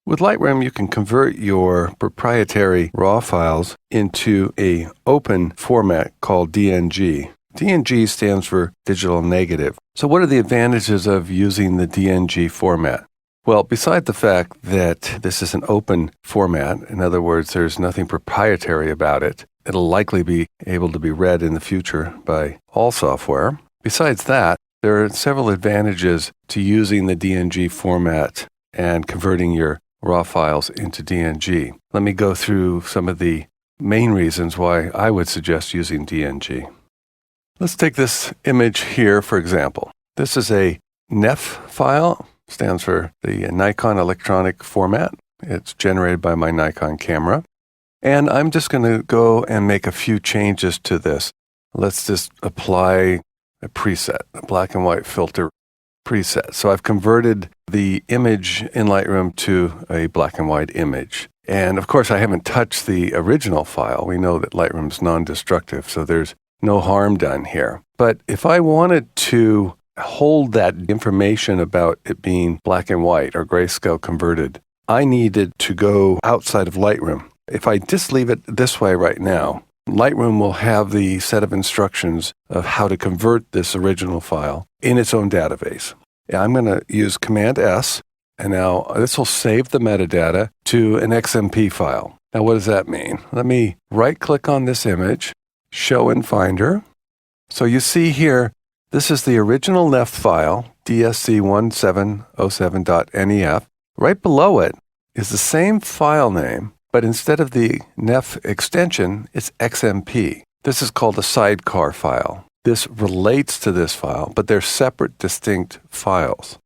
With Lightroom, you can convert your proprietary RAW files into an open format called DNG. DNG stands for digital negative. So what are the advantages of using the DNG format? Well, beside the fact that this is an open format, in other words, there's nothing proprietary about it, it'll likely be able to be read in the future by all software. Besides that, there are several advantages to using the DNG format and converting your RAW files into DNG. Let me go through some of the main reasons why I would suggest using DNG. Let's take this image here, for example. This is a NEF file, stands for the Nikon Electronic Format. It's generated by my Nikon camera. And I'm just going to go and make a few changes to this. Let's just apply a preset, a black and white filter preset. So I've converted the image in Lightroom to a black and white image. And of course, I haven't touched the original file. We know that Lightroom's non-destructive, so there's no harm done here. But if I wanted to hold that information about it being black and white or grayscale converted, I needed to go outside of Lightroom. If I just leave it this way right now, Lightroom will have the set of instructions of how to convert this original file in its own database. I'm going to use Command S, and now this will save the metadata to an XMP file. Now, what does that mean? Let me right-click on this image, Show in Finder. So you see here, this is the original NEF file, dsc1707.nef. Right below it is the same file name, but instead of the NEF extension, it's XMP. This is called a sidecar file. This relates to this file, but they're separate, distinct files.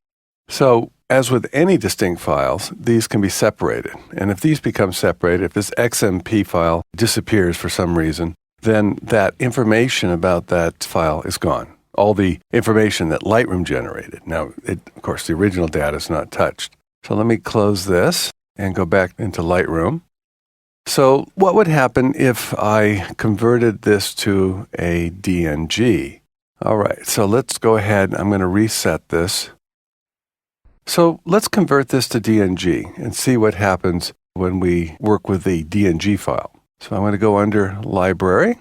So, as with any distinct files, these can be separated. And if these become separated, if this XMP file disappears for some reason, then that information about that file is gone. All the information that Lightroom generated. Now, of course, the original data is not touched. So let me close this and go back into Lightroom. So what would happen if I converted this to a DNG? All right, so let's go ahead. I'm going to reset this. So let's convert this to DNG and see what happens when we work with the DNG file. So I'm going to go under Library,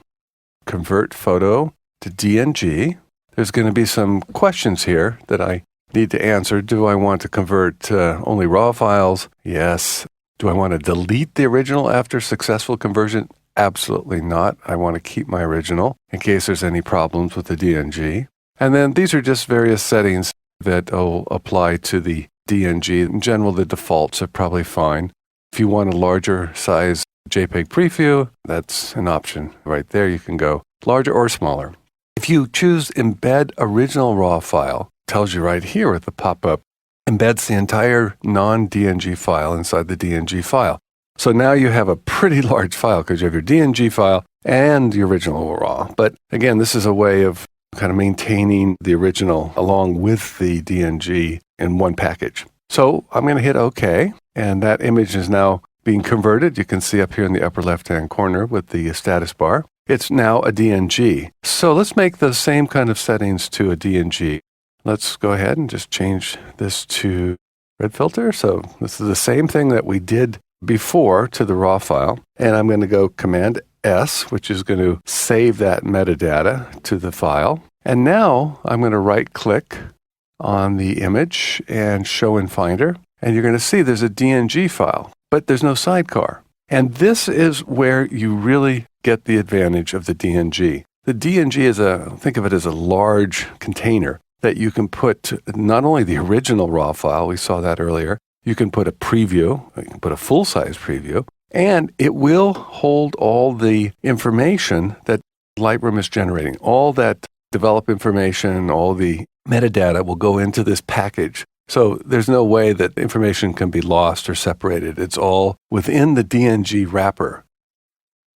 Convert Photo to DNG. There's going to be some questions here that I need to answer. Do I want to convert only RAW files? Yes. Do I want to delete the original after successful conversion? Absolutely not. I want to keep my original in case there's any problems with the DNG. And then these are just various settings that will apply to the DNG. In general, the defaults are probably fine. If you want a larger size JPEG preview, that's an option right there. You can go larger or smaller. If you choose Embed Original RAW File, it tells you right here with the pop-up, embeds the entire non-DNG file inside the DNG file. So now you have a pretty large file because you have your DNG file and the original RAW. But again, this is a way of kind of maintaining the original along with the DNG in one package. So I'm going to hit OK, and that image is now being converted. You can see up here in the upper left-hand corner with the status bar. It's now a DNG. So let's make the same kind of settings to a DNG. Let's go ahead and just change this to red filter. So this is the same thing that we did before to the RAW file. And I'm going to go Command S, which is going to save that metadata to the file. And now I'm going to right-click on the image and Show in Finder. And you're going to see there's a DNG file, but there's no sidecar. And this is where you really get the advantage of the DNG. The DNG is think of it as a large container that you can put not only the original RAW file, we saw that earlier, you can put a preview, you can put a full-size preview, and it will hold all the information that Lightroom is generating. All that develop information, all the metadata will go into this package. So there's no way that information can be lost or separated. It's all within the DNG wrapper.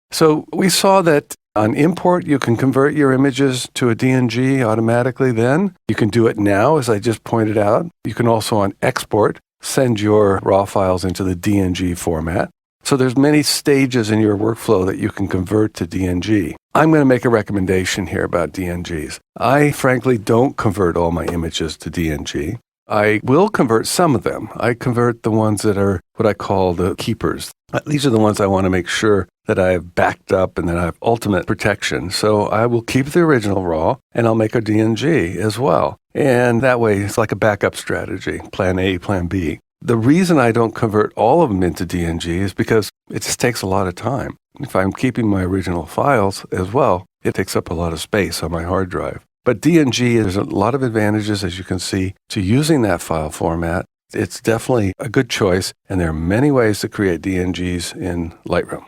So we saw that on import, you can convert your images to a DNG automatically then. You can do it now, as I just pointed out. You can also on export, send your RAW files into the DNG format. So there's many stages in your workflow that you can convert to DNG. I'm going to make a recommendation here about DNGs. I frankly don't convert all my images to DNG. I will convert some of them. I convert the ones that are what I call the keepers. These are the ones I want to make sure that I have backed up and that I have ultimate protection. So I will keep the original RAW and I'll make a DNG as well. And that way it's like a backup strategy, plan A, plan B. The reason I don't convert all of them into DNG is because it just takes a lot of time. If I'm keeping my original files as well, it takes up a lot of space on my hard drive. But DNG, there's a lot of advantages, as you can see, to using that file format. It's definitely a good choice, and there are many ways to create DNGs in Lightroom.